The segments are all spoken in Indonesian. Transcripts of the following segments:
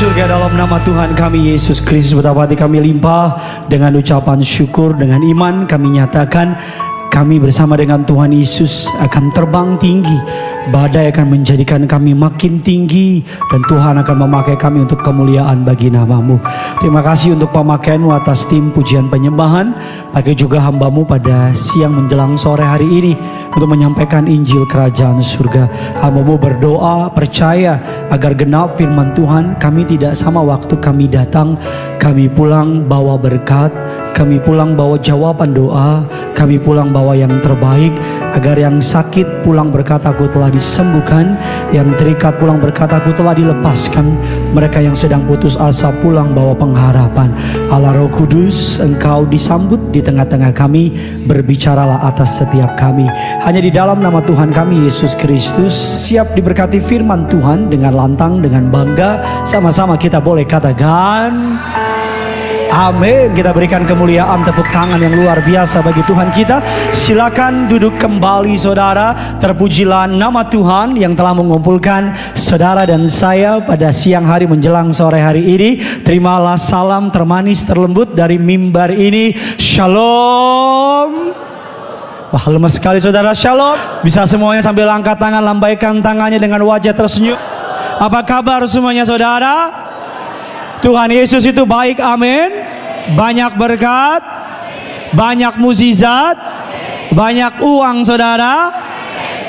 surga dalam nama Tuhan kami Yesus Kristus, betapa hati kami limpah dengan ucapan syukur. Dengan iman kami nyatakan kami bersama dengan Tuhan Yesus akan terbang tinggi. Badai akan menjadikan kami makin tinggi, dan Tuhan akan memakai kami untuk kemuliaan bagi nama-Mu. Terima kasih untuk pemakaian-Mu atas tim pujian penyembahan. Pakai juga hamba-Mu pada siang menjelang sore hari ini untuk menyampaikan Injil Kerajaan Surga. Hamba-Mu berdoa percaya agar genap firman Tuhan. Kami tidak sama waktu kami datang, kami pulang bawa berkat, kami pulang bawa jawaban doa, kami pulang bawa yang terbaik. Agar yang sakit pulang berkata aku telah disembuhkan, yang terikat pulang berkata aku telah dilepaskan, mereka yang sedang putus asa pulang bawa pengharapan. Allah Roh Kudus, Engkau disambut di tengah-tengah kami, berbicaralah atas setiap kami. Hanya di dalam nama Tuhan kami Yesus Kristus. Siap diberkati firman Tuhan dengan lantang, dengan bangga. Sama-sama kita boleh katakan amin. Kita berikan kemuliaan, tepuk tangan yang luar biasa bagi Tuhan kita. Silakan duduk kembali saudara. Terpujilah nama Tuhan yang telah mengumpulkan saudara dan saya pada siang hari menjelang sore hari ini. Terimalah salam termanis terlembut dari mimbar ini. Shalom. Wah, lemes sekali saudara. Shalom. Bisa semuanya sambil angkat tangan, lambaikan tangannya dengan wajah tersenyum. Apa kabar semuanya saudara? Tuhan Yesus itu baik, amin. Banyak berkat, banyak mukjizat, banyak uang saudara.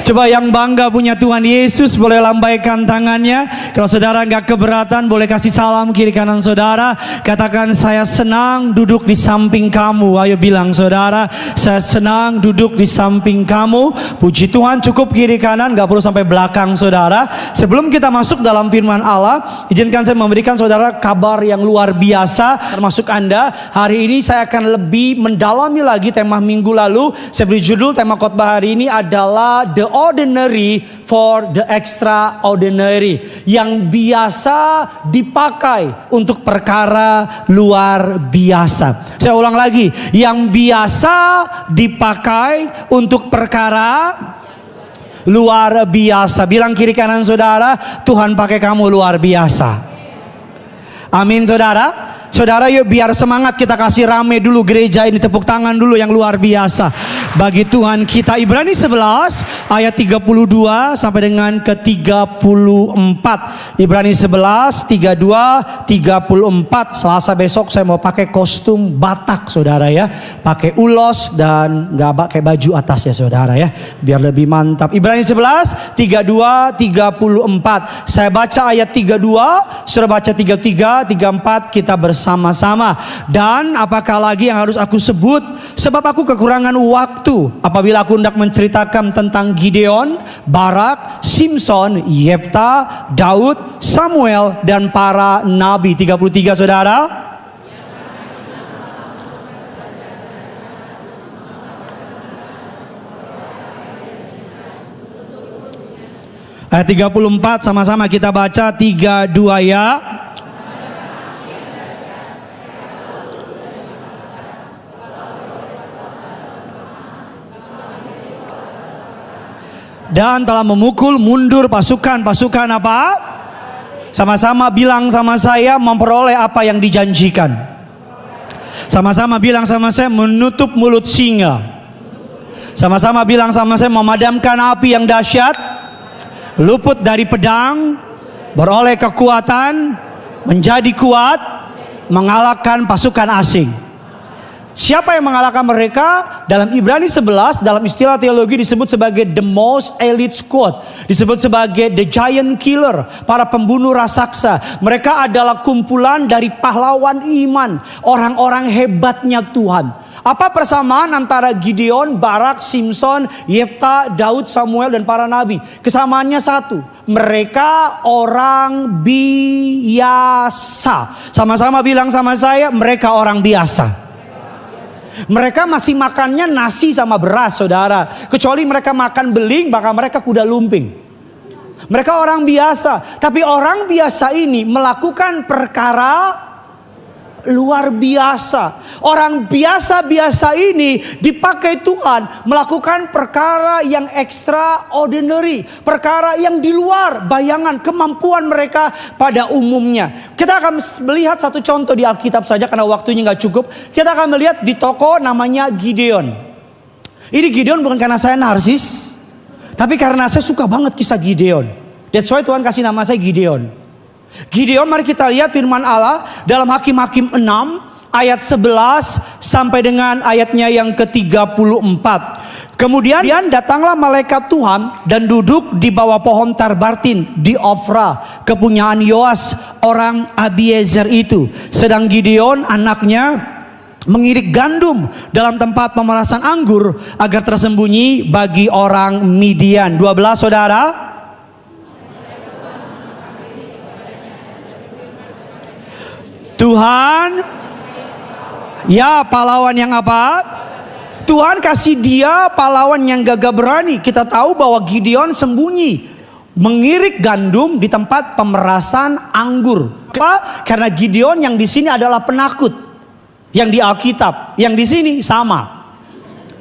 Coba yang bangga punya Tuhan Yesus boleh lambaikan tangannya. Kalau saudara nggak keberatan boleh kasih salam kiri kanan saudara. Katakan saya senang duduk di samping kamu. Ayo bilang saudara, saya senang duduk di samping kamu. Puji Tuhan, cukup kiri kanan, nggak perlu sampai belakang saudara. Sebelum kita masuk dalam firman Allah, izinkan saya memberikan saudara kabar yang luar biasa. Termasuk Anda, hari ini saya akan lebih mendalami lagi tema minggu lalu. Saya beri judul tema khotbah hari ini adalah The Ordinary for the Extraordinary, yang biasa dipakai untuk perkara luar biasa. Saya ulang lagi, yang biasa dipakai untuk perkara luar biasa. Bilang kiri kanan saudara, Tuhan pakai kamu luar biasa. Amin saudara. Saudara, yuk biar semangat kita kasih rame dulu gereja ini, tepuk tangan dulu yang luar biasa bagi Tuhan kita. Ibrani 11 ayat 32 sampai dengan ke 34. Ibrani 11 32 34. Selasa besok saya mau pakai kostum Batak saudara ya, pakai ulos dan nggak pakai baju atas ya saudara ya, biar lebih mantap. Ibrani 11 32 34. Saya baca ayat 32, sudah baca 33 34, kita bersama-sama. Dan apakah lagi yang harus aku sebut? Sebab aku kekurangan waktu apabila aku hendak menceritakan tentang Gideon, Barak, Simson, Yefta, Daud, Samuel, dan para nabi. 33 saudara. Ayat 34 sama-sama kita baca 32 ya. Dan telah memukul mundur pasukan-pasukan apa? Sama-sama bilang sama saya, memperoleh apa yang dijanjikan. Sama-sama bilang sama saya, menutup mulut singa. Sama-sama bilang sama saya, memadamkan api yang dahsyat, luput dari pedang, beroleh kekuatan, menjadi kuat, mengalahkan pasukan asing. Siapa yang mengalahkan mereka? Dalam Ibrani 11, dalam istilah teologi disebut sebagai the most elite squad, disebut sebagai the giant killer, para pembunuh raksasa. Mereka adalah kumpulan dari pahlawan iman, orang-orang hebatnya Tuhan. Apa persamaan antara Gideon, Barak, Simson, Yefta, Daud, Samuel, dan para nabi? Kesamaannya satu, mereka orang biasa. Sama-sama bilang sama saya, mereka orang biasa. Mereka masih makannya nasi sama beras saudara. Kecuali mereka makan beling, maka mereka kuda lumping. Mereka orang biasa. Tapi orang biasa ini melakukan perkara luar biasa. Orang biasa-biasa ini dipakai Tuhan melakukan perkara yang extraordinary, perkara yang di luar bayangan kemampuan mereka pada umumnya. Kita akan melihat satu contoh di Alkitab saja karena waktunya nggak cukup. Kita akan melihat di tokoh namanya Gideon. Ini Gideon bukan karena saya narsis, tapi karena saya suka banget kisah Gideon. That's why Tuhan kasih nama saya Gideon. Gideon, mari kita lihat firman Allah dalam Hakim-Hakim 6 ayat 11 sampai dengan ayatnya yang ke-34. Kemudian datanglah malaikat Tuhan dan duduk di bawah pohon Tarbartin di Ofra, kepunyaan Yoas orang Abiezer itu. Sedang Gideon anaknya mengirik gandum dalam tempat pemerasan anggur agar tersembunyi bagi orang Midian. 12 saudara. Tuhan, ya pahlawan yang apa? Tuhan kasih dia pahlawan yang gagah berani. Kita tahu bahwa Gideon sembunyi mengirik gandum di tempat pemerasan anggur. Kenapa? Karena Gideon yang di sini adalah penakut. Yang di Alkitab, yang di sini sama.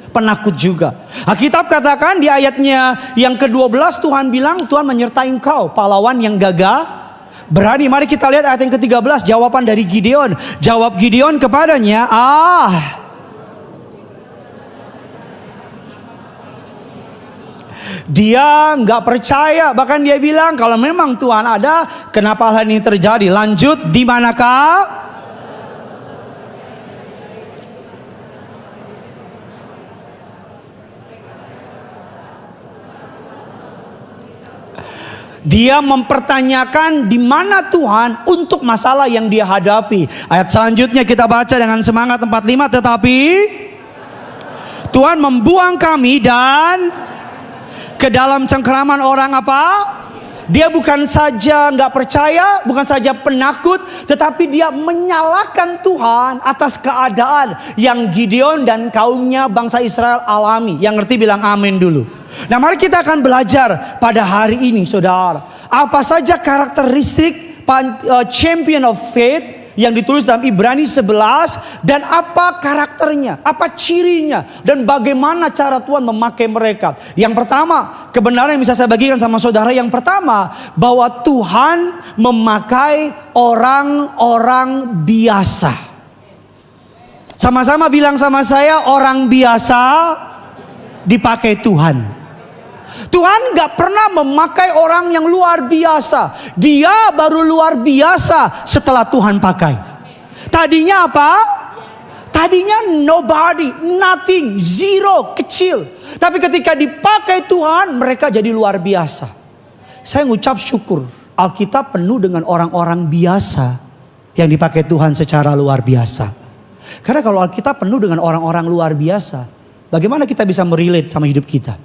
Penakut juga. Alkitab katakan di ayatnya yang ke-12 Tuhan bilang, Tuhan menyertai engkau, pahlawan yang gagah berani. Mari kita lihat ayat yang ke-13, jawaban dari Gideon. Jawab Gideon kepadanya, dia nggak percaya. Bahkan dia bilang, kalau memang Tuhan ada, kenapa hal ini terjadi? Lanjut, di manakah? Dia mempertanyakan di mana Tuhan untuk masalah yang dia hadapi. Ayat selanjutnya kita baca dengan semangat 45. Tetapi Tuhan membuang kami dan ke dalam cengkeraman orang apa? Dia bukan saja nggak percaya, bukan saja penakut, tetapi dia menyalahkan Tuhan atas keadaan yang Gideon dan kaumnya bangsa Israel alami. Yang ngerti bilang amin dulu. Nah, mari kita akan belajar pada hari ini, saudara. Apa saja karakteristik champion of faith yang ditulis dalam Ibrani 11, dan apa karakternya, apa cirinya, dan bagaimana cara Tuhan memakai mereka. Yang pertama, kebenaran yang bisa saya bagikan sama saudara. Yang pertama, bahwa Tuhan memakai orang-orang biasa. Sama-sama bilang sama saya, orang biasa dipakai Tuhan. Tuhan gak pernah memakai orang yang luar biasa. Dia baru luar biasa setelah Tuhan pakai. Tadinya apa? Tadinya nobody, nothing, zero, kecil. Tapi ketika dipakai Tuhan, mereka jadi luar biasa. Saya ngucap syukur, Alkitab penuh dengan orang-orang biasa yang dipakai Tuhan secara luar biasa. Karena kalau Alkitab penuh dengan orang-orang luar biasa, bagaimana kita bisa merelate sama hidup kita?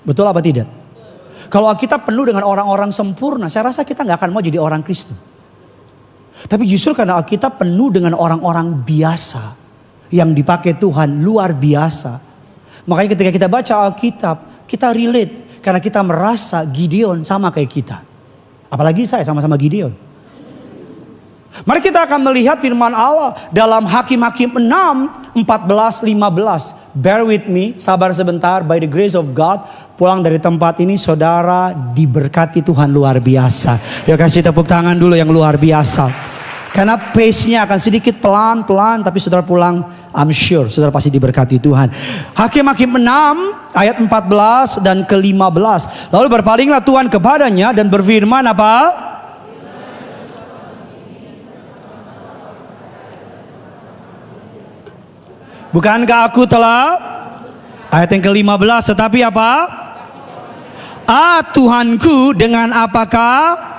Betul apa tidak? Kalau Alkitab penuh dengan orang-orang sempurna, saya rasa kita gak akan mau jadi orang Kristen. Tapi justru karena Alkitab penuh dengan orang-orang biasa yang dipakai Tuhan luar biasa, makanya ketika kita baca Alkitab, kita relate. Karena kita merasa Gideon sama kayak kita. Apalagi saya sama-sama Gideon. Mari kita akan melihat firman Allah dalam Hakim-Hakim 6, 14, 15. Bear with me, sabar sebentar. By the grace of God, pulang dari tempat ini saudara diberkati Tuhan luar biasa. Ya, kasih tepuk tangan dulu yang luar biasa. Karena pace-nya akan sedikit pelan-pelan, tapi saudara pulang, I'm sure saudara pasti diberkati Tuhan. Hakim-Hakim 6 ayat 14 dan ke-15. Lalu berpalinglah Tuhan kepadanya dan berfirman apa? Bukankah aku telah, ayat yang ke-15, tetapi apa? Tuhanku, dengan apakah?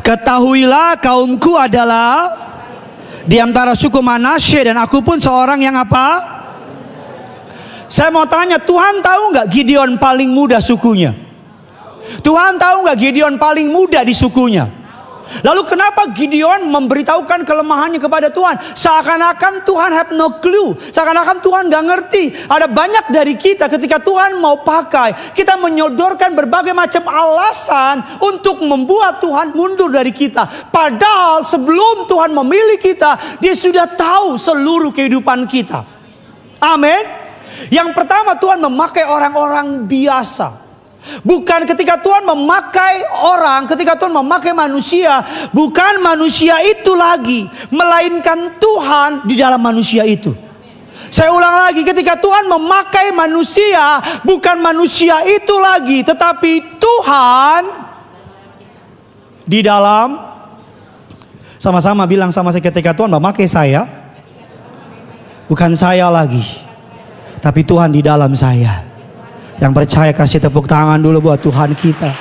Ketahuilah kaumku adalah di antara suku Manasye, dan aku pun seorang yang apa? Saya mau tanya, Tuhan tahu nggak Gideon paling muda sukunya? Tuhan tahu nggak Gideon paling muda di sukunya? Lalu kenapa Gideon memberitahukan kelemahannya kepada Tuhan? Seakan-akan Tuhan have no clue. Seakan-akan Tuhan gak ngerti. Ada banyak dari kita ketika Tuhan mau pakai, kita menyodorkan berbagai macam alasan untuk membuat Tuhan mundur dari kita. Padahal sebelum Tuhan memilih kita, Dia sudah tahu seluruh kehidupan kita. Amin. Yang pertama, Tuhan memakai orang-orang biasa. Bukan ketika Tuhan memakai orang, ketika Tuhan memakai manusia, bukan manusia itu lagi, melainkan Tuhan di dalam manusia itu. Saya ulang lagi, ketika Tuhan memakai manusia, bukan manusia itu lagi, tetapi Tuhan di dalam. Sama-sama bilang sama saya, ketika Tuhan memakai saya, bukan saya lagi, tapi Tuhan di dalam saya. Yang percaya kasih tepuk tangan dulu buat Tuhan kita.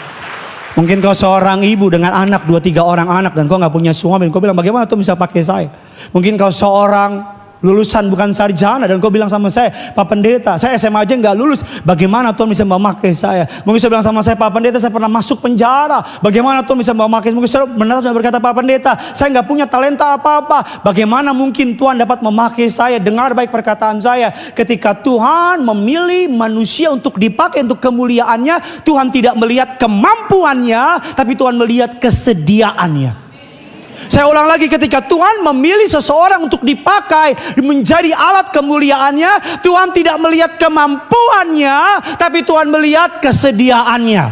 Mungkin kau seorang ibu dengan anak, 2-3 orang anak, dan kau gak punya suami, dan kau bilang bagaimana Tuhan bisa pakai saya. Mungkin kau seorang lulusan bukan sarjana, dan kau bilang sama saya, Pak Pendeta, saya SMA aja gak lulus, bagaimana Tuhan bisa memakai saya. Mungkin saya bilang sama saya, Pak Pendeta, saya pernah masuk penjara, bagaimana Tuhan bisa memakai. Mungkin saya benar berkata, Pak Pendeta, saya gak punya talenta apa-apa, bagaimana mungkin Tuhan dapat memakai saya. Dengar baik perkataan saya, ketika Tuhan memilih manusia untuk dipakai untuk kemuliaannya, Tuhan tidak melihat kemampuannya, tapi Tuhan melihat kesediaannya. Saya ulang lagi, ketika Tuhan memilih seseorang untuk dipakai menjadi alat kemuliaannya, Tuhan tidak melihat kemampuannya, tapi Tuhan melihat kesediaannya.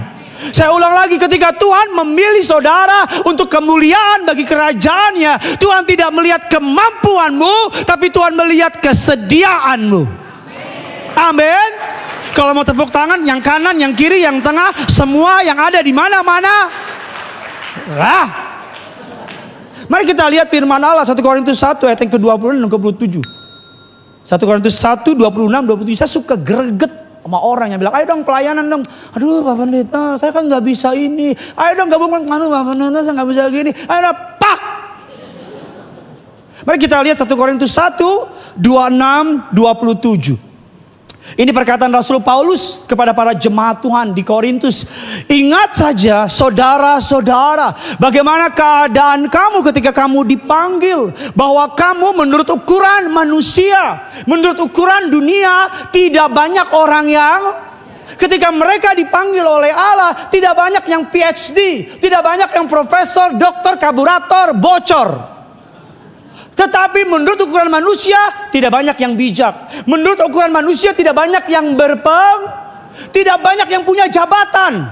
Saya ulang lagi, ketika Tuhan memilih saudara untuk kemuliaan bagi kerajaannya, Tuhan tidak melihat kemampuanmu, tapi Tuhan melihat kesediaanmu. Amin. Kalau mau tepuk tangan, yang kanan, yang kiri, yang tengah, semua yang ada di mana-mana. Mari kita lihat firman Allah 1 Korintus 1 ayat yang ke-26 dan ke-27. 1 Korintus 1 26 27. Saya suka greget sama orang yang bilang, ayo dong pelayanan dong. Aduh Pak Pendeta, saya kan gak bisa ini. Ayo dong gabung dengan Pak Pendeta, saya gak bisa gini. Ayo dong, pak. Mari kita lihat 1 Korintus 1 26 27. Ini perkataan Rasul Paulus kepada para jemaat Tuhan di Korintus. Ingat saja saudara-saudara, bagaimana keadaan kamu ketika kamu dipanggil. Bahwa kamu menurut ukuran manusia, menurut ukuran dunia, tidak banyak orang yang ketika mereka dipanggil oleh Allah, tidak banyak yang PhD, tidak banyak yang profesor, doktor, kaburator, bocor. Tetapi menurut ukuran manusia tidak banyak yang bijak. Menurut ukuran manusia tidak banyak yang tidak banyak yang punya jabatan.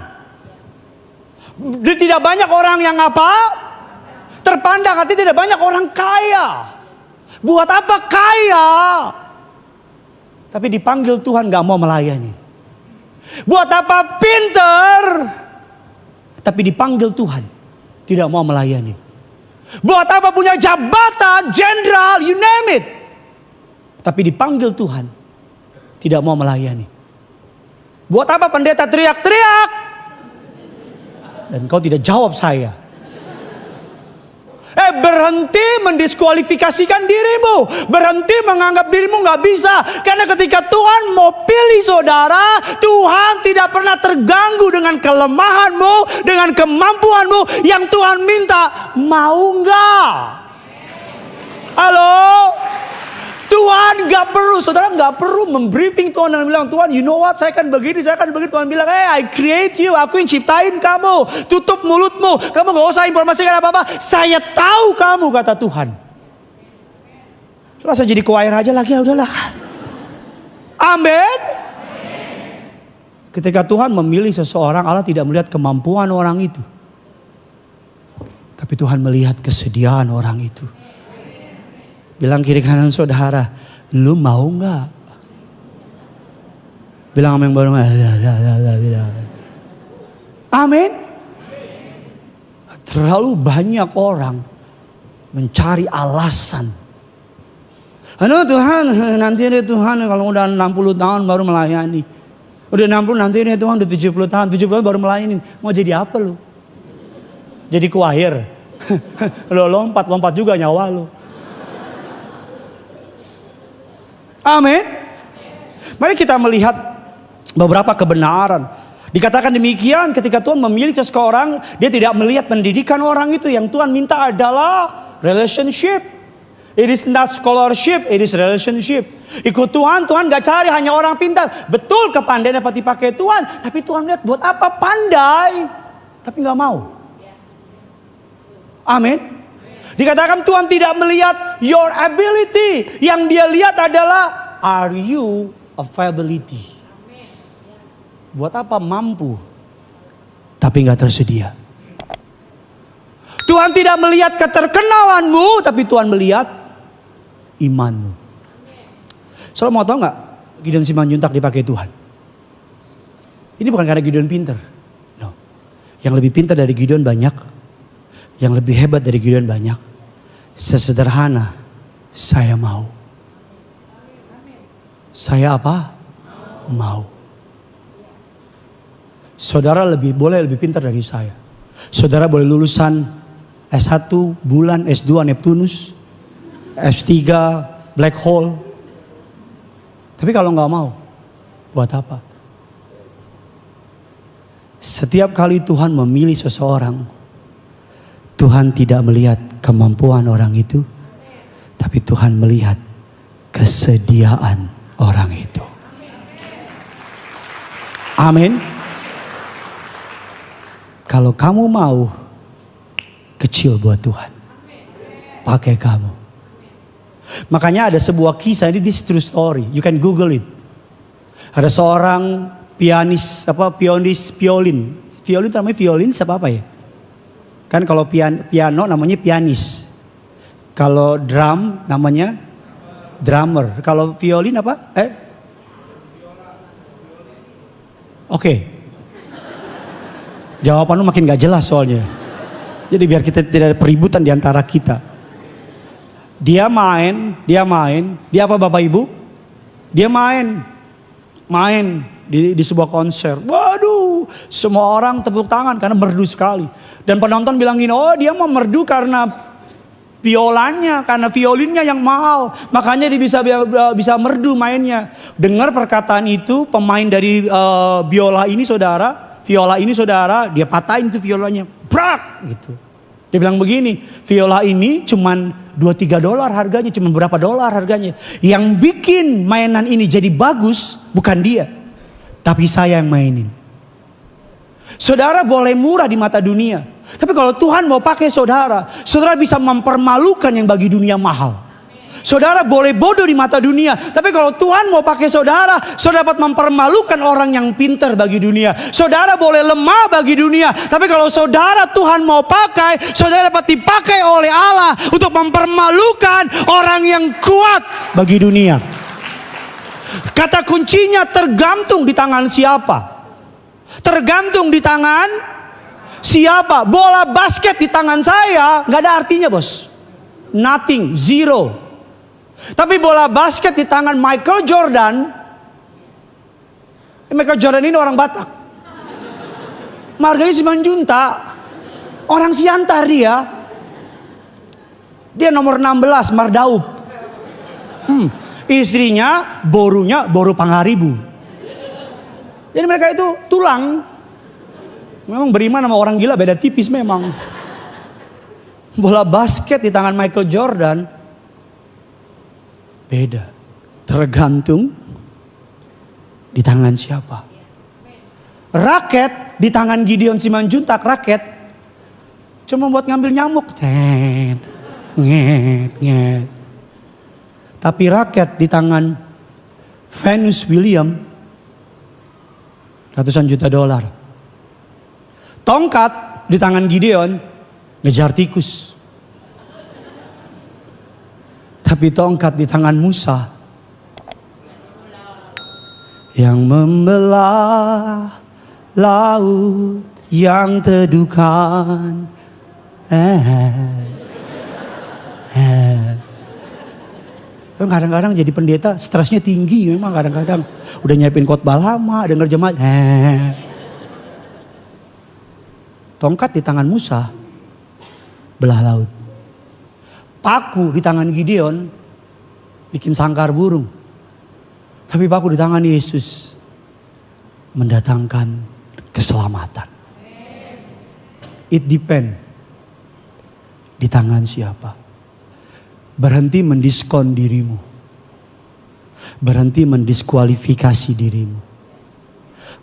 Tidak banyak orang yang terpandang, artinya tidak banyak orang kaya. Buat apa kaya? Tapi dipanggil Tuhan gak mau melayani. Buat apa pinter? Tapi dipanggil Tuhan tidak mau melayani. Buat apa punya jabatan, jenderal, you name it. Tapi dipanggil Tuhan tidak mau melayani. Buat apa pendeta teriak-teriak dan kau tidak jawab saya. Berhenti mendiskualifikasikan dirimu. Berhenti menganggap dirimu gak bisa. Karena ketika Tuhan mau pilih saudara, Tuhan tidak pernah terganggu dengan kelemahanmu, dengan kemampuanmu. Yang Tuhan minta, mau gak? Halo? Tuhan gak perlu, saudara gak perlu membriefing Tuhan dan bilang, Tuhan you know what, saya kan begini, saya kan begitu. Tuhan bilang, hey I create you, aku yang ciptain kamu. Tutup mulutmu, kamu gak usah informasikan apa-apa. Saya tahu kamu, kata Tuhan. Rasa jadi choir aja lagi, ya udahlah. Amin. Ketika Tuhan memilih seseorang, Allah tidak melihat kemampuan orang itu, tapi Tuhan melihat kesediaan orang itu. Bilang kiri kanan saudara, lu mau gak? Bilang sama yang baru, amin. Terlalu banyak orang mencari alasan. Aduh Tuhan, nanti deh Tuhan kalau udah 60 tahun baru melayani. Udah 60 nanti deh Tuhan udah 70 tahun, 70 tahun baru melayani. Mau jadi apa lu? Jadi choir. Lo lompat juga nyawa lu. Amin. Mari kita melihat beberapa kebenaran Dikatakan demikian, ketika Tuhan memilih seseorang, dia tidak melihat pendidikan orang itu. Yang Tuhan minta adalah relationship. It is not scholarship, it is relationship. Ikut Tuhan, Tuhan gak cari hanya orang pintar. Betul kepandaian dapat dipakai Tuhan, tapi Tuhan lihat buat apa pandai, tapi gak mau. Amin. Dikatakan Tuhan tidak melihat your ability. Yang dia lihat adalah, are you availability. Buat apa mampu, tapi gak tersedia. Tuhan tidak melihat keterkenalanmu, tapi Tuhan melihat imanmu. Saudara mau tahu gak Gideon Simanjuntak dipakai Tuhan? Ini bukan karena Gideon pinter. No. Yang lebih pintar dari Gideon banyak. Yang lebih hebat dari Gideon banyak. Sesederhana, saya mau. Saya apa? Mau. Saudara boleh lebih pintar dari saya. Saudara boleh lulusan S1 bulan, S2 Neptunus, S3 Black Hole. Tapi kalau nggak mau, buat apa? Setiap kali Tuhan memilih seseorang, Tuhan tidak melihat kemampuan orang itu, tapi Tuhan melihat kesediaan orang itu. Amin. Kalau kamu mau, kecil buat Tuhan. Pakai kamu. Makanya ada sebuah kisah, ini this true story. You can Google it. Ada seorang pianis, violin. Violin itu namanya violin apa ya? Kan kalau piano namanya pianis. Kalau drum namanya drummer. Kalau violin apa? Oke. Jawaban lu makin gak jelas soalnya. Jadi biar kita tidak ada peributan di antara kita. Dia apa Bapak Ibu? Dia main di sebuah konser. Waduh, semua orang tepuk tangan karena merdu sekali. Dan penonton bilang gini, oh dia mau merdu karena violanya, karena violinnya yang mahal. Makanya dia bisa merdu mainnya. Dengar perkataan itu, pemain dari viola ini saudara, dia patahin tuh violanya. Brak gitu. Dia bilang begini, viola ini cuman $2-3 harganya, cuma berapa dolar harganya. Yang bikin mainan ini jadi bagus bukan dia, tapi saya yang mainin. Saudara boleh murah di mata dunia, tapi kalau Tuhan mau pakai saudara bisa mempermalukan yang bagi dunia mahal. Saudara boleh bodoh di mata dunia, tapi kalau Tuhan mau pakai saudara dapat mempermalukan orang yang pintar bagi dunia. Saudara boleh lemah bagi dunia, tapi kalau saudara Tuhan mau pakai, saudara dapat dipakai oleh Allah untuk mempermalukan orang yang kuat bagi dunia. Kata kuncinya tergantung di tangan siapa. Tergantung di tangan siapa. Bola basket di tangan saya nggak ada artinya, bos. Nothing, zero. Tapi bola basket di tangan Michael Jordan. Michael Jordan ini orang Batak. Marganya Simanjuntak. Orang Siantar dia. Dia nomor 16 Mardaup. Istrinya Boru Pangaribu. Jadi mereka itu tulang. Memang beriman sama orang gila beda tipis memang. Bola basket di tangan Michael Jordan beda. Tergantung di tangan siapa. Raket di tangan Gideon Simanjuntak, raket cuma buat ngambil nyamuk. Nget. Tapi raket di tangan Venus William ratusan juta dolar. Tongkat di tangan Gideon ngejar tikus. Tapi tongkat di tangan Musa yang membelah laut yang teduhkan. Kadang-kadang jadi pendeta stresnya tinggi memang kadang-kadang. Udah nyiapin khotbah lama, denger jemaat. Tongkat di tangan Musa belah laut. Paku di tangan Gideon bikin sangkar burung. Tapi paku di tangan Yesus mendatangkan keselamatan. It depend di tangan siapa. Berhenti mendiskon dirimu. Berhenti mendiskualifikasi dirimu.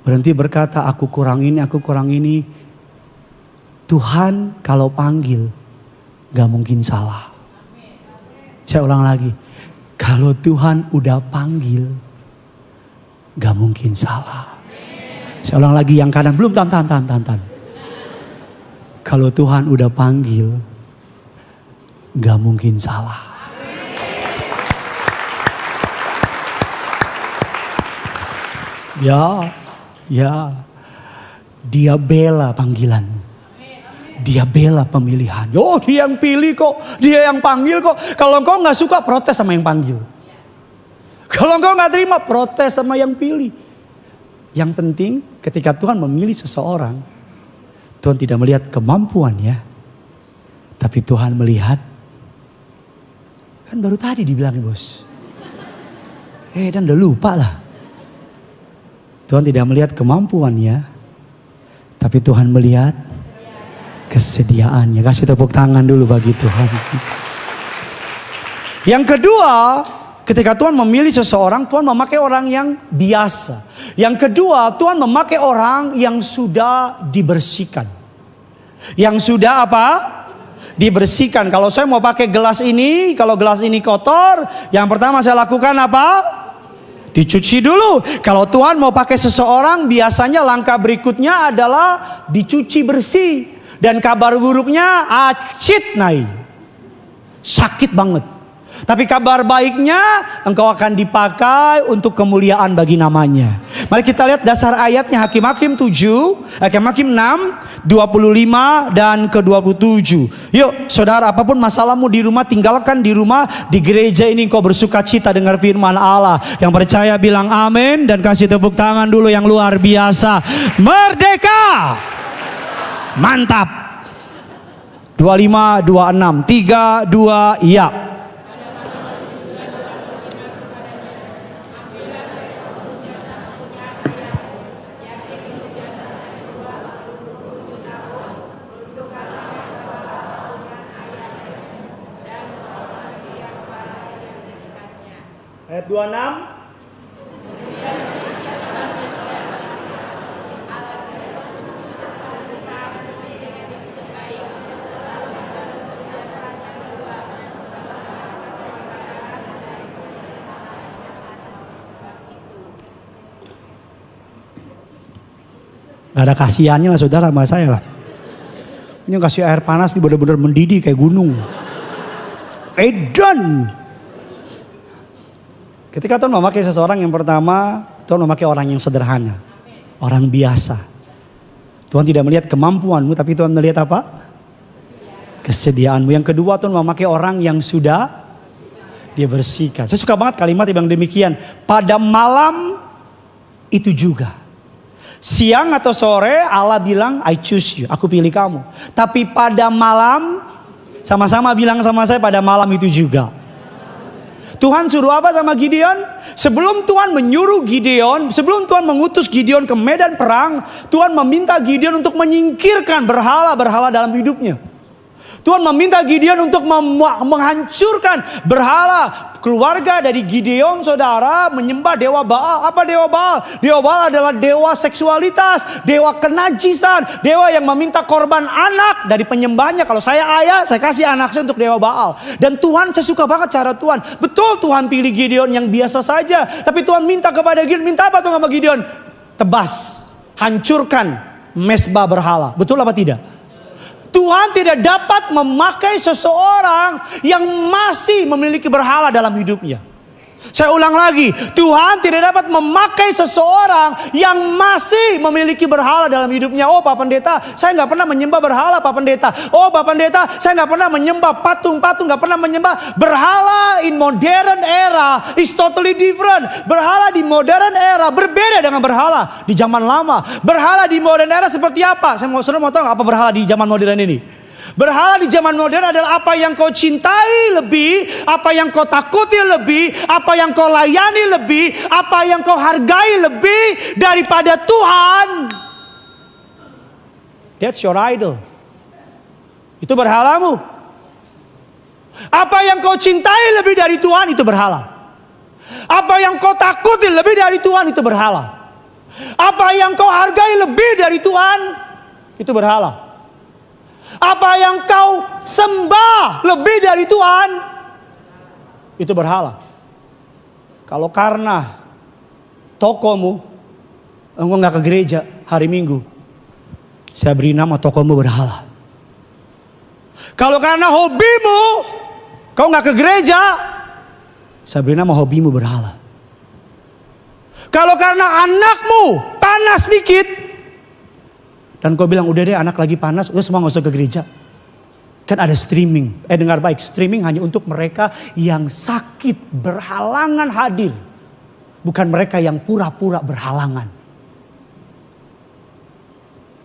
Berhenti berkata aku kurang ini, aku kurang ini. Tuhan kalau panggil gak mungkin salah. Saya ulang lagi. Kalau Tuhan udah panggil gak mungkin salah. Saya ulang lagi yang kanan. Belum, tahan. Kalau Tuhan udah panggil gak mungkin salah. Ya, dia bela panggilan. Dia bela pemilihan. Oh, dia yang pilih kok, dia yang panggil kok. Kalau engkau gak suka, protes sama yang panggil. Kalau engkau gak terima, protes sama yang pilih. Yang penting ketika Tuhan memilih seseorang, Tuhan tidak melihat kemampuannya, tapi Tuhan melihat, kan baru tadi dibilang bos. Dan udah lupa lah. Tuhan tidak melihat kemampuannya, tapi Tuhan melihat kesediaannya. Kasih tepuk tangan dulu bagi Tuhan. Yang kedua, ketika Tuhan memilih seseorang, Tuhan memakai orang yang biasa. Yang kedua, Tuhan memakai orang yang sudah dibersihkan. Yang sudah apa? Dibersihkan. Kalau saya mau pakai gelas ini, kalau gelas ini kotor, yang pertama saya lakukan apa? Dicuci dulu. Kalau Tuhan mau pakai seseorang, biasanya langkah berikutnya adalah dicuci bersih. Dan kabar buruknya acit naik. Sakit banget. Tapi kabar baiknya, engkau akan dipakai untuk kemuliaan bagi namanya. Mari kita lihat dasar ayatnya, Hakim-Hakim 7, Hakim-Hakim 6, 25 dan ke-27. Yuk saudara, apapun masalahmu di rumah, tinggalkan di rumah. Di gereja ini engkau bersuka cita dengar firman Allah. Yang percaya bilang amin, dan kasih tepuk tangan dulu yang luar biasa. Merdeka! Mantap. 25, 26, 3, 2, ya. Ayat 26. Gak ada kasihannya lah saudara sama saya lah. Ini kasih air panas nih benar-benar mendidih kayak gunung. Edan. Ketika Tuhan memakai seseorang, yang pertama Tuhan memakai orang yang sederhana. Orang biasa. Tuhan tidak melihat kemampuanmu, tapi Tuhan melihat apa? Kesediaanmu. Yang kedua, Tuhan memakai orang yang sudah dia bersihkan. Saya suka banget kalimat yang demikian. Pada malam itu juga. Siang atau sore Allah bilang I choose you, aku pilih kamu. Tapi pada malam, sama-sama bilang sama saya, pada malam itu juga. Tuhan suruh apa sama Gideon? Sebelum Tuhan menyuruh Gideon, sebelum Tuhan mengutus Gideon ke medan perang, Tuhan meminta Gideon untuk menyingkirkan berhala-berhala dalam hidupnya. Tuhan meminta Gideon untuk menghancurkan berhala. Keluarga dari Gideon saudara menyembah dewa Baal. Apa dewa Baal? Dewa Baal adalah dewa seksualitas, dewa kenajisan, dewa yang meminta korban anak dari penyembahnya. Kalau saya ayah, saya kasih anak saya untuk dewa Baal. Dan Tuhan, saya suka banget cara Tuhan. Betul Tuhan pilih Gideon yang biasa saja, tapi Tuhan minta kepada Gideon, minta apa tuh sama Gideon? Tebas, hancurkan mesbah berhala. Betul apa tidak? Tuhan tidak dapat memakai seseorang yang masih memiliki berhala dalam hidupnya. Saya ulang lagi, Tuhan tidak dapat memakai seseorang yang masih memiliki berhala dalam hidupnya. Oh Pak Pendeta, saya nggak pernah menyembah berhala Pak Pendeta. Oh Pak Pendeta, saya nggak pernah menyembah patung-patung, nggak pernah menyembah berhala. In modern era is totally different. Berhala di modern era berbeda dengan berhala di zaman lama. Berhala di modern era seperti apa? Saya mau tahu apa berhala di zaman modern ini? Berhala di zaman modern adalah apa yang kau cintai lebih, apa yang kau takuti lebih, apa yang kau layani lebih, apa yang kau hargai lebih daripada Tuhan. That's your idol. Itu berhalamu. Apa yang kau cintai lebih dari Tuhan itu berhala. Apa yang kau takuti lebih dari Tuhan itu berhala. Apa yang kau hargai lebih dari Tuhan itu berhala. Apa yang kau sembah lebih dari Tuhan itu berhala. Kalau karena tokomu engkau nggak ke gereja hari Minggu, saya beri nama tokomu berhala. Kalau karena hobimu kau nggak ke gereja, saya beri nama hobimu berhala. Kalau karena anakmu panas dikit, dan kau bilang udah deh anak lagi panas, udah semua gak usah ke gereja. Kan ada streaming, dengar baik, streaming hanya untuk mereka yang sakit berhalangan hadir. Bukan mereka yang pura-pura berhalangan.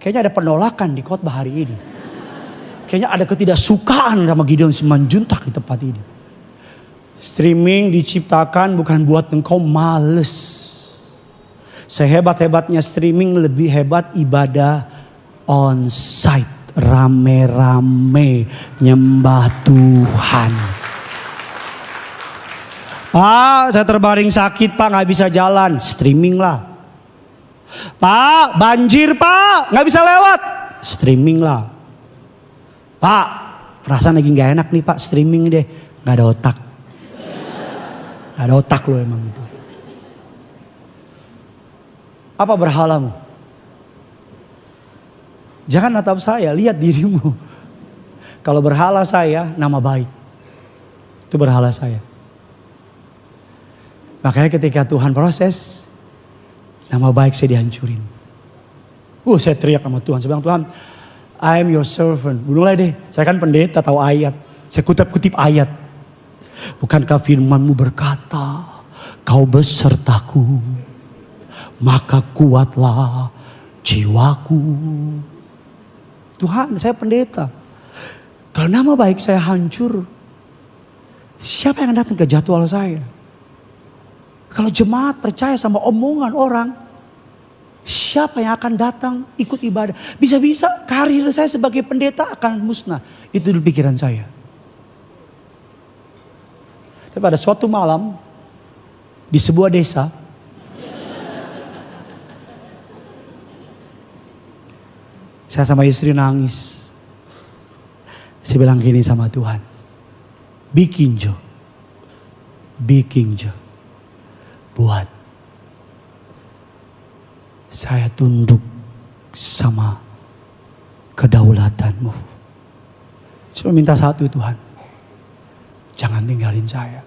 Kayaknya ada penolakan di khotbah hari ini. Kayaknya ada ketidaksukaan sama Gideon Simanjuntak di tempat ini. Streaming diciptakan bukan buat engkau males. Sehebat-hebatnya streaming lebih hebat ibadah on site. Rame-rame nyembah Tuhan. Pak, saya terbaring sakit pak, gak bisa jalan. Streaming lah. Pak, banjir pak, gak bisa lewat. Streaming lah. Pak, perasaan lagi gak enak nih pak, streaming deh. Gak ada otak. Gak ada otak lo emang itu. Apa berhalamu? Jangan natap saya, lihat dirimu. Kalau berhala saya, nama baik. Itu berhala saya. Makanya ketika Tuhan proses, nama baik saya dihancurin. Saya teriak sama Tuhan. Saya bilang, Tuhan, I am your servant. Mulai deh, saya kan pendeta, tahu ayat. Saya kutip ayat. Bukankah firman-Mu berkata, kau besertaku, maka kuatlah jiwaku. Tuhan, saya pendeta. Kalau nama baik saya hancur, siapa yang datang ke jadwal saya? Kalau jemaat percaya sama omongan orang, siapa yang akan datang ikut ibadah? Bisa-bisa karir saya sebagai pendeta akan musnah. Itu di pikiran saya. Tapi pada suatu malam, di sebuah desa, saya sama istri nangis. Saya bilang gini sama Tuhan. Bikin Jo. Buat. Saya tunduk sama kedaulatan-Mu. Cuma minta satu Tuhan. Jangan tinggalin saya.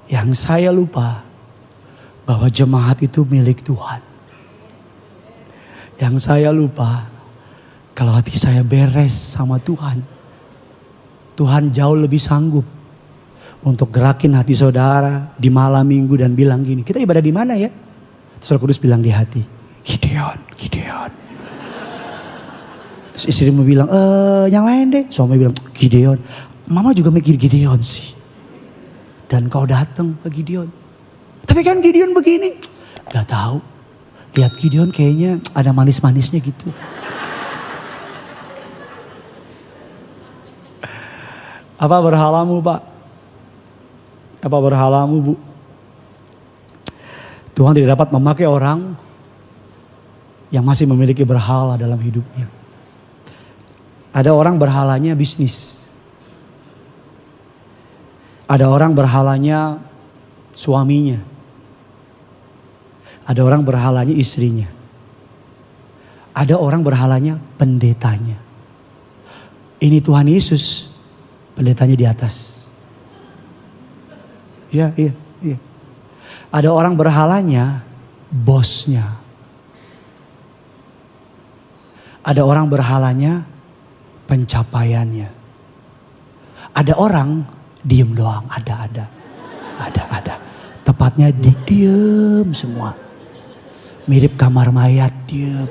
Yang saya lupa bahwa jemaat itu milik Tuhan. Yang saya lupa, kalau hati saya beres sama Tuhan, Tuhan jauh lebih sanggup untuk gerakin hati saudara di malam minggu dan bilang gini, kita ibadah di mana ya? Terus Roh Kudus bilang di hati, Gideon. Terus istrimu bilang, yang lain deh. Suami bilang, Gideon. Mama juga mikir Gideon sih. Dan kau datang ke Gideon. Tapi kan Gideon begini, gak tahu. Lihat Gideon kayaknya ada manis-manisnya gitu. Apa berhalamu pak? Apa berhalamu bu? Tuhan tidak dapat memakai orang yang masih memiliki berhala dalam hidupnya. Ada orang berhalanya bisnis. Ada orang berhalanya suaminya. Ada orang berhalanya istrinya. Ada orang berhalanya pendetanya. Ini Tuhan Yesus, pendetanya di atas. Iya. Ada orang berhalanya bosnya. Ada orang berhalanya pencapaiannya. Ada orang diem doang, ada. Tepatnya diem semua. Mirip kamar mayat, diem.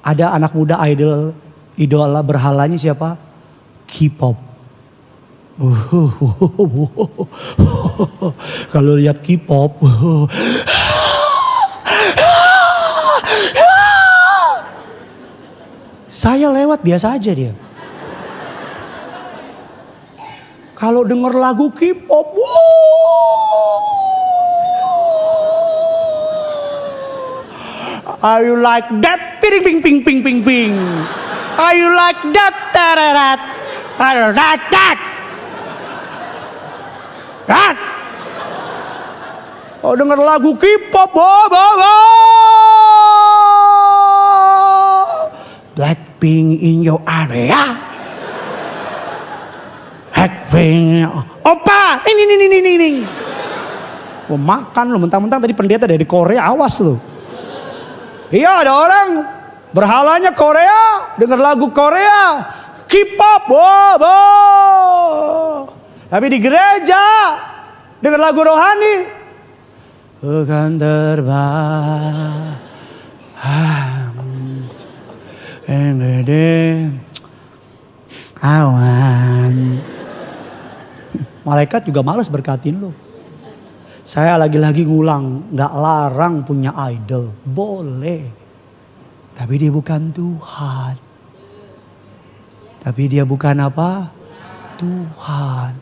Ada anak muda idola berhalanya siapa? K-pop. Kalau lihat K-pop, Saya lewat biasa aja dia. Kalau denger lagu K-pop, are you like that? Ping ping ping ping ping ping. Are you like that? Tararat. Tararat. Rat. Oh, denger lagu K-pop, Blackpink in your area. Blackpink. Opa, ini. Gua makan lu, mentang-mentang tadi pendeta dari Korea, awas lu. Iya, ada orang berhalanya Korea, denger lagu Korea, K-pop, tapi di gereja denger lagu rohani, bukan terbang, awan. Malaikat juga malas berkatin lo. Saya lagi-lagi ngulang, gak larang punya idol, boleh. Tapi dia bukan Tuhan. Tapi dia bukan apa? Tuhan.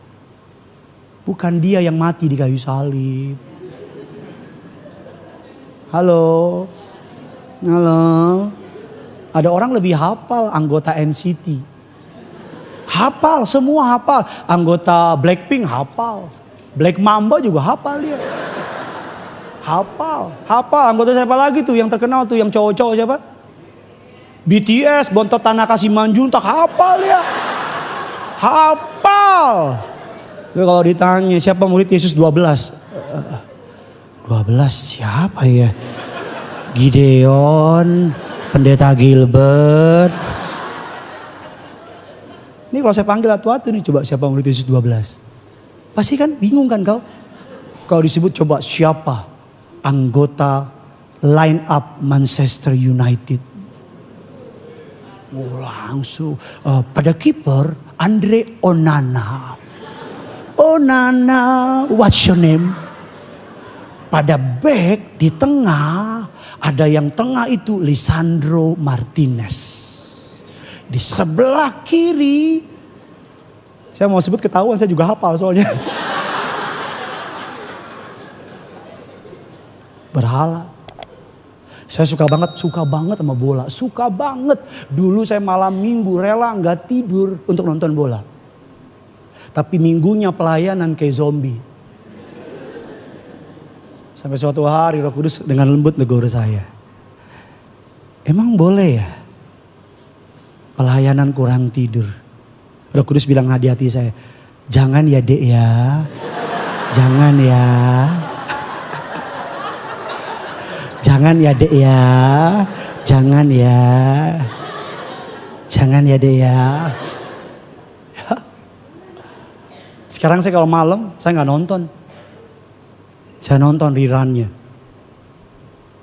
Bukan dia yang mati di kayu salib. Halo. Ada orang lebih hafal anggota NCT. Hafal, semua hafal. Anggota Blackpink hafal. Black Mamba juga hafal dia. Hafal. Anggota siapa lagi tuh yang terkenal tuh, yang cowok-cowok siapa? BTS, Bontot Tanaka Simanjuntak, hafal ya. Hafal. Tapi kalau ditanya siapa murid Yesus 12? 12 siapa ya? Gideon, Pendeta Gilbert. Ini kalau saya panggil atu-atu nih, coba siapa murid Yesus 12? Pasti kan bingung kan kau? Kalau disebut coba siapa anggota line up Manchester United? Oh, langsung pada kiper Andre Onana. Onana, what's your name? Pada back di tengah ada yang tengah itu Lisandro Martinez. Di sebelah kiri, saya mau sebut ketahuan, saya juga hafal soalnya. Berhala. Saya suka banget sama bola. Suka banget. Dulu saya malam minggu rela gak tidur untuk nonton bola. Tapi minggunya pelayanan kayak zombie. Sampai suatu hari Roh Kudus dengan lembut negur saya. Emang boleh ya? Pelayanan kurang tidur. Roh Kudus bilang di hati saya, jangan ya dek ya, jangan ya, jangan ya dek ya, jangan ya, jangan ya dek ya. Sekarang saya kalau malam saya nggak nonton, saya nonton rerunnya.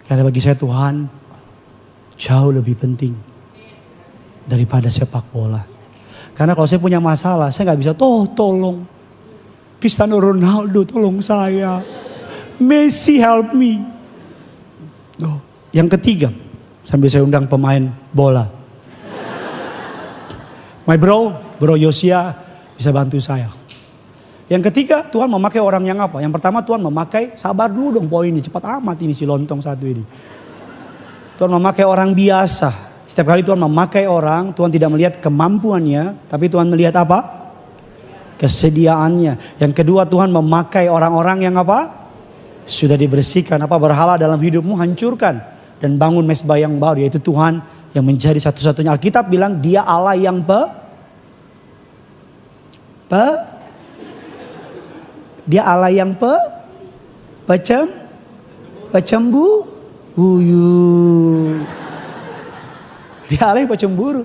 Karena bagi saya Tuhan jauh lebih penting daripada sepak bola. Karena kalau saya punya masalah, saya gak bisa, tolong. Cristiano Ronaldo tolong saya. Messi help me. Yang ketiga, sambil saya undang pemain bola. My bro Yosia bisa bantu saya. Yang ketiga, Tuhan memakai orang yang apa? Yang pertama Tuhan memakai, sabar dulu dong poinnya, cepat amat ini si lontong satu ini. Tuhan memakai orang biasa. Setiap kali Tuhan memakai orang, Tuhan tidak melihat kemampuannya, tapi Tuhan melihat apa? Kesediaannya. Yang kedua, Tuhan memakai orang-orang yang apa? Sudah dibersihkan. Apa berhala dalam hidupmu, hancurkan dan bangun mezbah yang baru, yaitu Tuhan yang menjadi satu-satunya. Alkitab bilang dia Allah yang dia Allah yang pecemburu. Dia Allah yang pecemburu.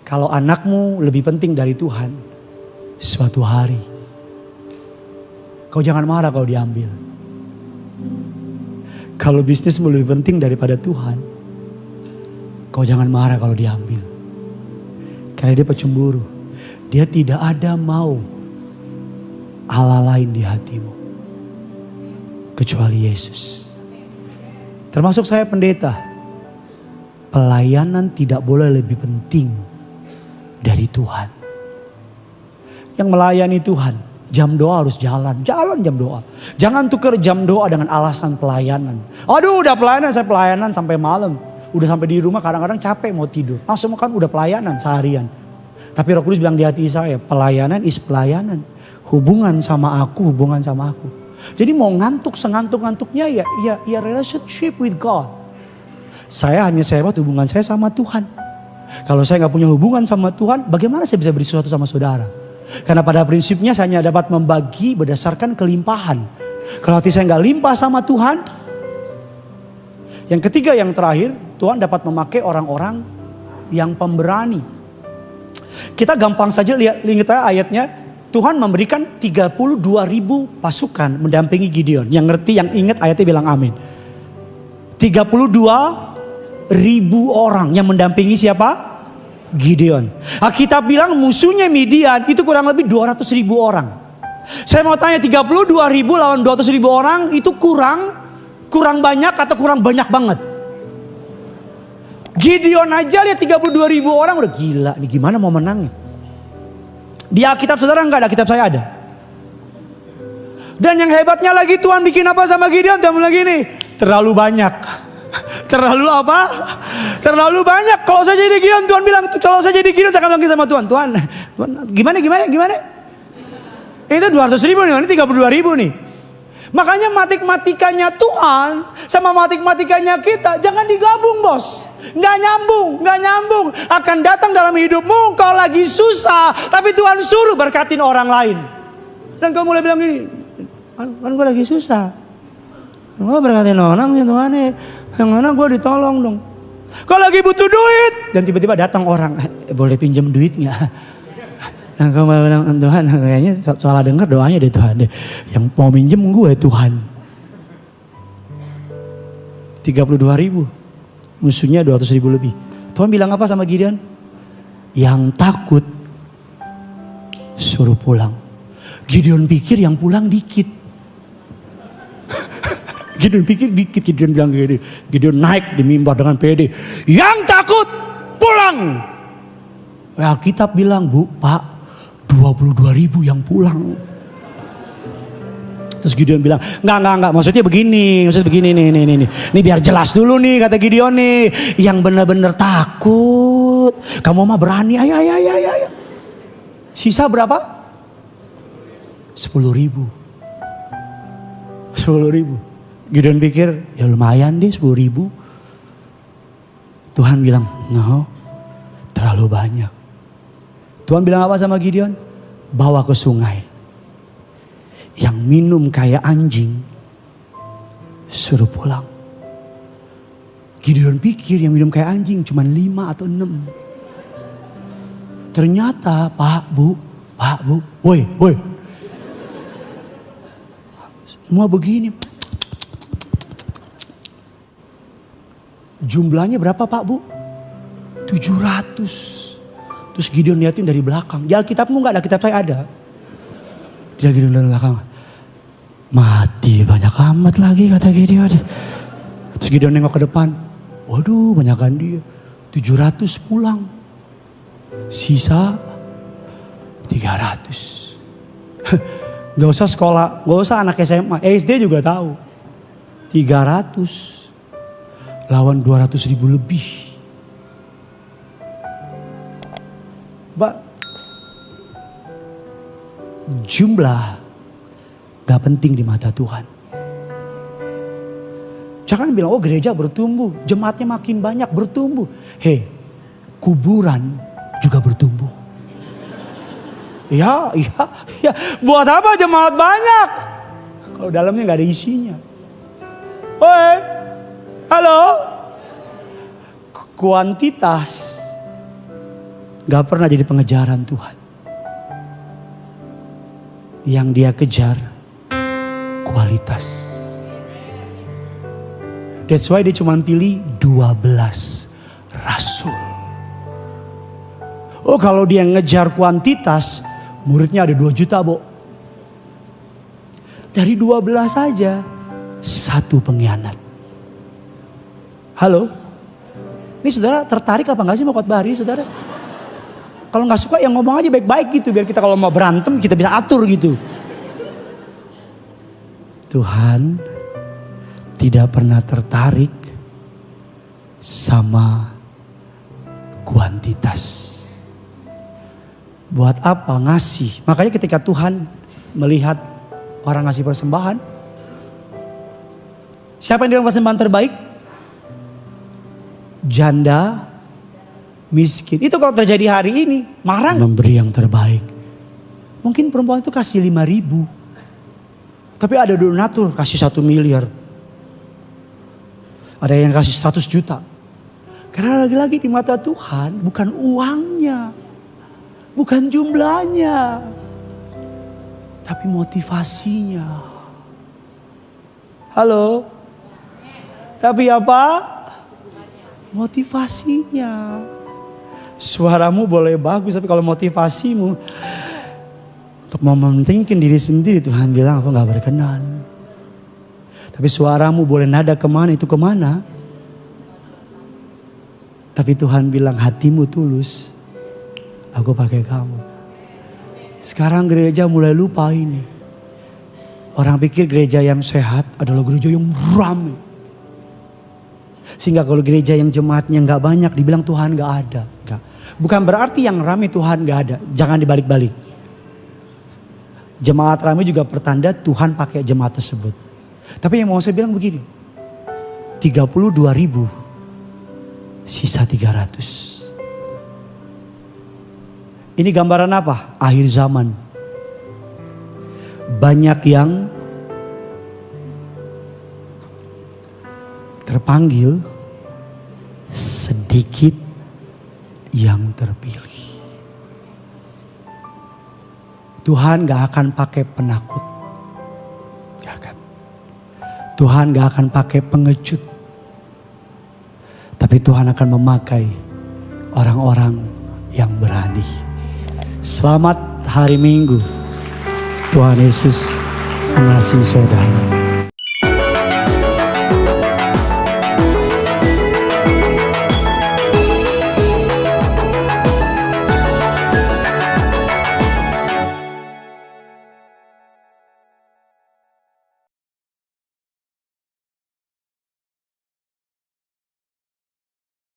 Kalau anakmu lebih penting dari Tuhan, suatu hari kau jangan marah kalau diambil. Kalau bisnismu lebih penting daripada Tuhan, kau jangan marah kalau diambil. Karena dia pecemburu. Dia tidak ada mau Allah lain di hatimu kecuali Yesus. Termasuk saya pendeta. pelayanan tidak boleh lebih penting dari Tuhan. Yang melayani Tuhan, jam doa harus jalan jam doa. Jangan tukar jam doa dengan alasan pelayanan. Aduh udah pelayanan, saya pelayanan sampai malam. Udah sampai di rumah kadang-kadang capek mau tidur. Langsung kan udah pelayanan seharian. Tapi Roh Kudus bilang di hati saya, pelayanan is pelayanan. Hubungan sama aku, hubungan sama aku. Jadi mau ngantuk sengantuk-ngantuknya ya relationship with God. Saya hanya sehat hubungan saya sama Tuhan. Kalau saya gak punya hubungan sama Tuhan, bagaimana saya bisa beri sesuatu sama saudara? Karena pada prinsipnya saya hanya dapat membagi berdasarkan kelimpahan. Kalau hati saya gak limpah sama Tuhan. Yang ketiga, yang terakhir, Tuhan dapat memakai orang-orang yang pemberani. Kita gampang saja ingat ayatnya. Tuhan memberikan 32.000 pasukan mendampingi Gideon. Yang ngerti, yang ingat ayatnya bilang amin. 32.000 orang yang mendampingi siapa? Gideon. Alkitab bilang musuhnya Midian itu kurang lebih 200.000 orang. Saya mau tanya, 32.000 lawan 200.000 orang itu kurang banyak atau kurang banyak banget? Gideon aja lihat 32.000 orang udah gila. Ini gimana mau menangnya? Di Alkitab saudara enggak ada, Alkitab saya ada. Dan yang hebatnya lagi, Tuhan bikin apa sama Gideon? Tuhan bilang gini, terlalu banyak. Terlalu apa? Terlalu banyak. Kalau saya jadi Gideon, Tuhan bilang, kalau saya jadi Gideon saya akan bilang sama Tuhan, Tuhan gimana? Itu 200.000 nih, ini 32.000 nih. Makanya matematikanya Tuhan sama matematikanya kita jangan digabung, bos. Nggak nyambung. Akan datang dalam hidupmu kau lagi susah, tapi Tuhan suruh berkatin orang lain. Dan kau mulai bilang gini, kan gue lagi susah. Gue berkatin orang gitu aneh. Yang mana gue ditolong dong. Kau lagi butuh duit dan tiba-tiba datang orang, boleh pinjam duit nggak? Yang kau bilang, Tuhan kayaknya salah dengar doanya deh Tuhan deh. Yang mau minjem gue Tuhan. 32.000. Musuhnya 200.000 lebih. Tuhan bilang apa sama Gideon? Yang takut suruh pulang. Gideon pikir yang pulang dikit. Gideon pikir dikit. Gideon bilang gini. Gideon naik di mimbar dengan pede. Yang takut pulang. Alkitab bilang, Bu, Pak, 22.000 yang pulang. Terus Gideon bilang, enggak, maksudnya begini nih. Ini biar jelas dulu nih, kata Gideon nih. Yang benar-benar takut. Kamu mah berani, ayo. Sisa berapa? 10.000. Gideon pikir, ya lumayan deh 10.000. Tuhan bilang, no, terlalu banyak. Tuhan bilang apa sama Gideon? Bawa ke sungai. Yang minum kayak anjing suruh pulang. Gideon pikir yang minum kayak anjing cuma 5 atau 6. Ternyata Pak Bu, woi. Semua begini. Jumlahnya berapa Pak Bu? 700. Terus Gideon liatin dari belakang. Di Alkitabmu enggak ada, Alkitab saya ada. Dia Gideon dari belakang. Mati banyak amat lagi kata Gideon. Terus Gideon nengok ke depan. Waduh banyakan dia. 700 pulang. Sisa 300. Gak usah sekolah, gak usah anak SMA. SD juga tahu. 300 lawan 200.000 lebih. Mbak, jumlah gak penting di mata Tuhan. Jangan bilang, oh gereja bertumbuh, jemaatnya makin banyak bertumbuh. Hei, kuburan juga bertumbuh. Ya, buat apa jemaat banyak? Kalau dalamnya gak ada isinya. Woi, halo? Kuantitas gak pernah jadi pengejaran Tuhan. Yang dia kejar kualitas. That's why dia cuma pilih 12 rasul. Oh kalau dia ngejar kuantitas, muridnya ada 2 juta, Bo. Dari 12 saja, 1 pengkhianat. Halo? Ini saudara tertarik apa enggak sih mau khotbah hari saudara? Kalau nggak suka yang ngomong aja baik-baik gitu. Biar kita kalau mau berantem kita bisa atur gitu. Tuhan tidak pernah tertarik sama kuantitas. Buat apa ngasih? Makanya ketika Tuhan melihat orang ngasih persembahan. Siapa yang bilang persembahan terbaik? Janda, miskin. Itu kalau terjadi hari ini, marah memberi yang terbaik. Mungkin perempuan itu kasih 5.000. Tapi ada donatur kasih 1 miliar. Ada yang kasih 100 juta. Karena lagi-lagi di mata Tuhan bukan uangnya. Bukan jumlahnya. Tapi motivasinya. Halo? Tapi apa? Motivasinya. Suaramu boleh bagus, tapi kalau motivasimu untuk mementingkan diri sendiri, Tuhan bilang aku gak berkenan. Tapi suaramu boleh nada kemana itu kemana. Tapi Tuhan bilang hatimu tulus, aku pakai kamu. Sekarang gereja mulai lupa ini. Orang pikir gereja yang sehat adalah gereja yang ramai. Sehingga kalau gereja yang jemaatnya gak banyak dibilang Tuhan gak ada. Enggak. Bukan berarti yang ramai Tuhan gak ada. Jangan dibalik-balik. Jemaat ramai juga pertanda Tuhan pakai jemaat tersebut. Tapi yang mau saya bilang begini. 32.000. Sisa 300. Ini gambaran apa? Akhir zaman. Banyak yang terpanggil, sedikit yang terpilih. Tuhan gak akan pakai penakut. Gak akan. Tuhan gak akan pakai pengecut. Tapi Tuhan akan memakai orang-orang yang berani. Selamat hari Minggu. Tuhan Yesus mengasihi saudara.